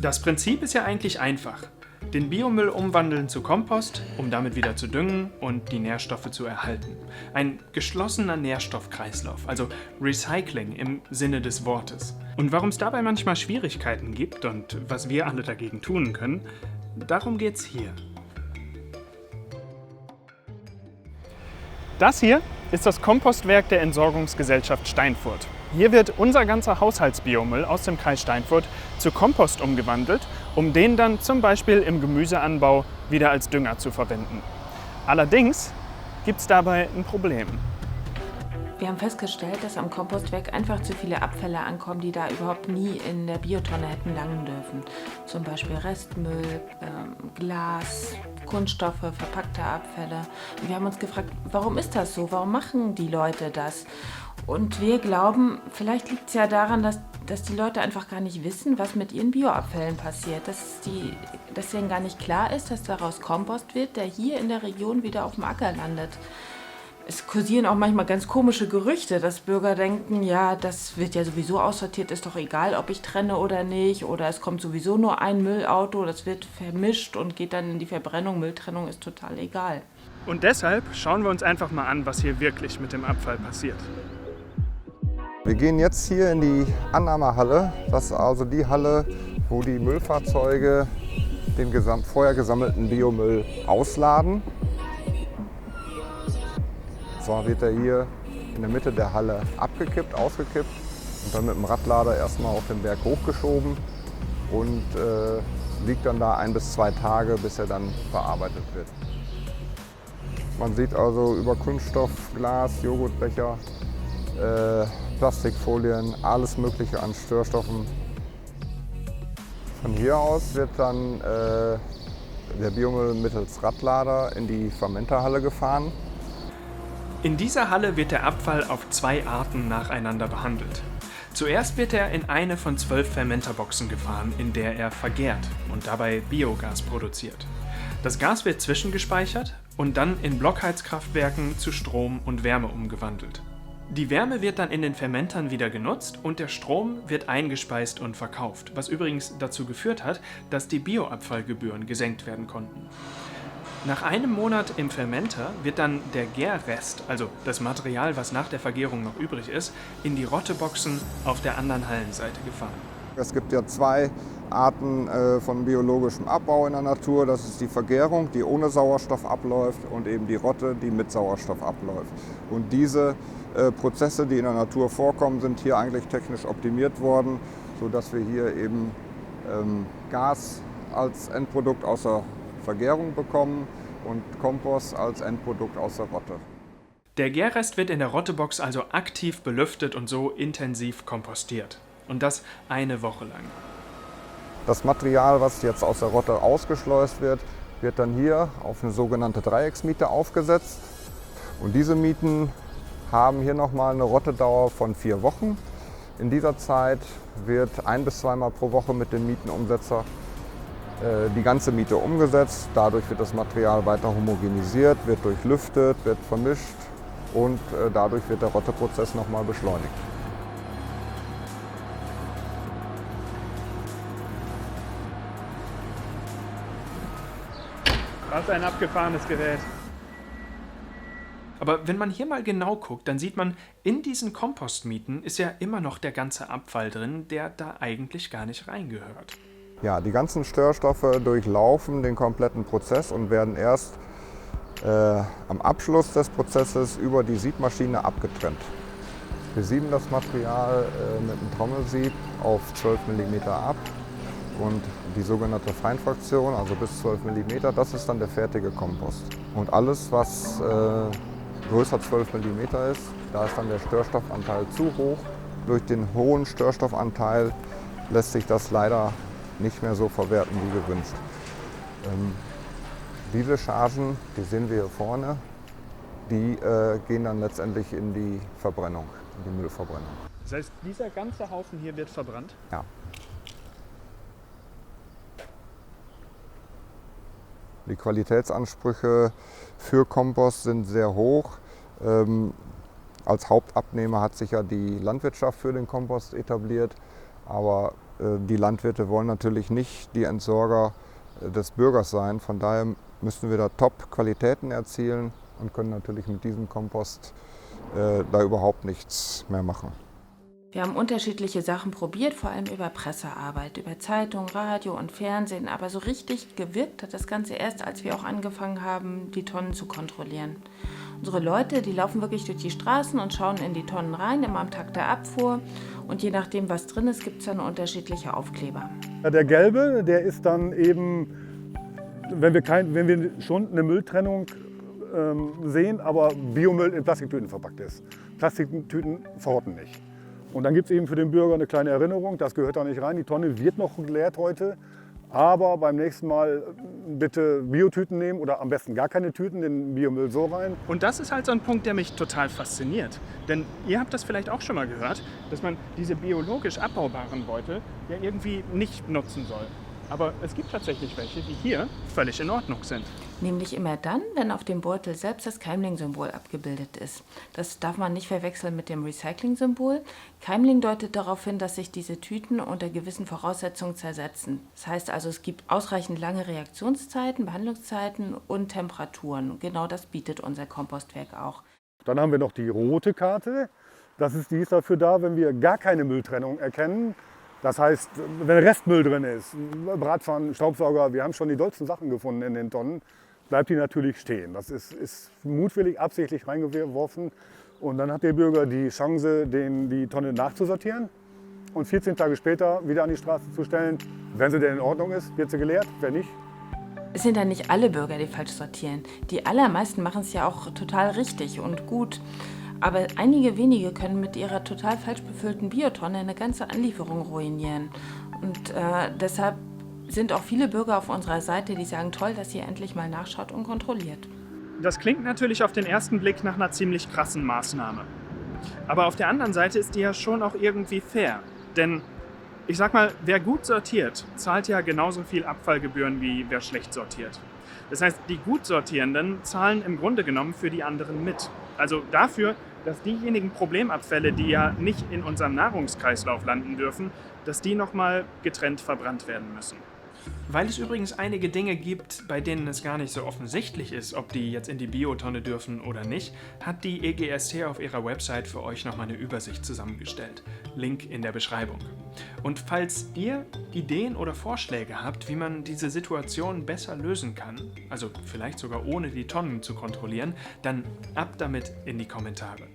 Das Prinzip ist ja eigentlich einfach. Den Biomüll umwandeln zu Kompost, um damit wieder zu düngen und die Nährstoffe zu erhalten. Ein geschlossener Nährstoffkreislauf, also Recycling im Sinne des Wortes. Und warum es dabei manchmal Schwierigkeiten gibt und was wir alle dagegen tun können, darum geht's hier. Das hier ist das Kompostwerk der Entsorgungsgesellschaft Steinfurt. Hier wird unser ganzer Haushaltsbiomüll aus dem Kreis Steinfurt zu Kompost umgewandelt, um den dann zum Beispiel im Gemüseanbau wieder als Dünger zu verwenden. Allerdings gibt es dabei ein Problem. Wir haben festgestellt, dass am Kompostwerk einfach zu viele Abfälle ankommen, die da überhaupt nie in der Biotonne hätten landen dürfen. Zum Beispiel Restmüll, Glas, Kunststoffe, verpackte Abfälle. Und wir haben uns gefragt, warum ist das so? Warum machen die Leute das? Und wir glauben, vielleicht liegt es ja daran, dass die Leute einfach gar nicht wissen, was mit ihren Bioabfällen passiert. Dass denen gar nicht klar ist, dass daraus Kompost wird, der hier in der Region wieder auf dem Acker landet. Es kursieren auch manchmal ganz komische Gerüchte, dass Bürger denken, ja, das wird ja sowieso aussortiert, ist doch egal, ob ich trenne oder nicht. Oder es kommt sowieso nur ein Müllauto, das wird vermischt und geht dann in die Verbrennung. Mülltrennung ist total egal. Und deshalb schauen wir uns einfach mal an, was hier wirklich mit dem Abfall passiert. Wir gehen jetzt hier in die Annahmehalle. Das ist also die Halle, wo die Müllfahrzeuge den vorher gesammelten Biomüll ausladen. So wird er hier in der Mitte der Halle abgekippt, ausgekippt und dann mit dem Radlader erstmal auf den Berg hochgeschoben und liegt dann da 1 bis 2 Tage, bis er dann verarbeitet wird. Man sieht also über Kunststoff, Glas, Joghurtbecher, Plastikfolien, alles Mögliche an Störstoffen. Von hier aus wird dann der Biomüll mittels Radlader in die Fermenterhalle gefahren. In dieser Halle wird der Abfall auf 2 Arten nacheinander behandelt. Zuerst wird er in eine von 12 Fermenterboxen gefahren, in der er vergärt und dabei Biogas produziert. Das Gas wird zwischengespeichert und dann in Blockheizkraftwerken zu Strom und Wärme umgewandelt. Die Wärme wird dann in den Fermentern wieder genutzt und der Strom wird eingespeist und verkauft, was übrigens dazu geführt hat, dass die Bioabfallgebühren gesenkt werden konnten. Nach einem Monat im Fermenter wird dann der Gärrest, also das Material, was nach der Vergärung noch übrig ist, in die Rotteboxen auf der anderen Hallenseite gefahren. Es gibt ja 2 Arten von biologischem Abbau in der Natur. Das ist die Vergärung, die ohne Sauerstoff abläuft, und eben die Rotte, die mit Sauerstoff abläuft. Und diese Prozesse, die in der Natur vorkommen, sind hier eigentlich technisch optimiert worden, sodass wir hier eben Gas als Endprodukt aus der Vergärung bekommen und Kompost als Endprodukt aus der Rotte. Der Gärrest wird in der Rottebox also aktiv belüftet und so intensiv kompostiert. Und das eine Woche lang. Das Material, was jetzt aus der Rotte ausgeschleust wird, wird dann hier auf eine sogenannte Dreiecksmiete aufgesetzt. Und diese Mieten haben hier nochmal eine Rottedauer von 4 Wochen. In dieser Zeit wird 1 bis 2 Mal pro Woche mit dem Mietenumsetzer die ganze Miete umgesetzt. Dadurch wird das Material weiter homogenisiert, wird durchlüftet, wird vermischt und dadurch wird der Rotteprozess nochmal beschleunigt. Was ein abgefahrenes Gerät. Aber wenn man hier mal genau guckt, dann sieht man, in diesen Kompostmieten ist ja immer noch der ganze Abfall drin, der da eigentlich gar nicht reingehört. Ja, die ganzen Störstoffe durchlaufen den kompletten Prozess und werden erst am Abschluss des Prozesses über die Siebmaschine abgetrennt. Wir sieben das Material mit einem Trommelsieb auf 12 mm ab und die sogenannte Feinfraktion, also bis 12 mm, das ist dann der fertige Kompost. Und alles, was größer 12 mm ist, da ist dann der Störstoffanteil zu hoch. Durch den hohen Störstoffanteil lässt sich das leider nicht mehr so verwerten wie gewünscht. Diese Chargen, die sehen wir hier vorne, die gehen dann letztendlich in die Verbrennung, in die Müllverbrennung. Das heißt, dieser ganze Haufen hier wird verbrannt? Ja. Die Qualitätsansprüche für Kompost sind sehr hoch. Als Hauptabnehmer hat sich ja die Landwirtschaft für den Kompost etabliert. Aber die Landwirte wollen natürlich nicht die Entsorger des Bürgers sein. Von daher müssen wir da Top-Qualitäten erzielen und können natürlich mit diesem Kompost da überhaupt nichts mehr machen. Wir haben unterschiedliche Sachen probiert, vor allem über Pressearbeit, über Zeitung, Radio und Fernsehen. Aber so richtig gewirkt hat das Ganze erst, als wir auch angefangen haben, die Tonnen zu kontrollieren. Unsere Leute, die laufen wirklich durch die Straßen und schauen in die Tonnen rein, immer am Tag der Abfuhr. Und je nachdem, was drin ist, gibt es dann unterschiedliche Aufkleber. Der gelbe, der ist dann eben, wenn wir schon eine Mülltrennung sehen, aber Biomüll in Plastiktüten verpackt ist. Plastiktüten verrotten nicht. Und dann gibt es eben für den Bürger eine kleine Erinnerung, das gehört da nicht rein. Die Tonne wird noch geleert heute, aber beim nächsten Mal bitte Biotüten nehmen oder am besten gar keine Tüten, den Biomüll so rein. Und das ist halt so ein Punkt, der mich total fasziniert. Denn ihr habt das vielleicht auch schon mal gehört, dass man diese biologisch abbaubaren Beutel ja irgendwie nicht nutzen soll. Aber es gibt tatsächlich welche, die hier völlig in Ordnung sind. Nämlich immer dann, wenn auf dem Beutel selbst das Keimling-Symbol abgebildet ist. Das darf man nicht verwechseln mit dem Recycling-Symbol. Keimling deutet darauf hin, dass sich diese Tüten unter gewissen Voraussetzungen zersetzen. Das heißt also, es gibt ausreichend lange Reaktionszeiten, Behandlungszeiten und Temperaturen. Genau das bietet unser Kompostwerk auch. Dann haben wir noch die rote Karte. Die ist dafür da, wenn wir gar keine Mülltrennung erkennen. Das heißt, wenn Restmüll drin ist, Bratpfannen, Staubsauger, wir haben schon die dollsten Sachen gefunden in den Tonnen, bleibt die natürlich stehen. Das ist mutwillig, absichtlich reingeworfen. Und dann hat der Bürger die Chance, die Tonne nachzusortieren und 14 Tage später wieder an die Straße zu stellen. Wenn sie denn in Ordnung ist, wird sie geleert, wenn nicht. Es sind ja nicht alle Bürger, die falsch sortieren. Die allermeisten machen es ja auch total richtig und gut. Aber einige wenige können mit ihrer total falsch befüllten Biotonne eine ganze Anlieferung ruinieren. Und deshalb sind auch viele Bürger auf unserer Seite, die sagen, toll, dass ihr endlich mal nachschaut und kontrolliert. Das klingt natürlich auf den ersten Blick nach einer ziemlich krassen Maßnahme. Aber auf der anderen Seite ist die ja schon auch irgendwie fair. Denn ich sag mal, wer gut sortiert, zahlt ja genauso viel Abfallgebühren wie wer schlecht sortiert. Das heißt, die gut Sortierenden zahlen im Grunde genommen für die anderen mit. Also dafür, dass diejenigen Problemabfälle, die ja nicht in unserem Nahrungskreislauf landen dürfen, dass die nochmal getrennt verbrannt werden müssen. Weil es übrigens einige Dinge gibt, bei denen es gar nicht so offensichtlich ist, ob die jetzt in die Biotonne dürfen oder nicht, hat die EGST auf ihrer Website für euch nochmal eine Übersicht zusammengestellt. Link in der Beschreibung. Und falls ihr Ideen oder Vorschläge habt, wie man diese Situation besser lösen kann, also vielleicht sogar ohne die Tonnen zu kontrollieren, dann ab damit in die Kommentare.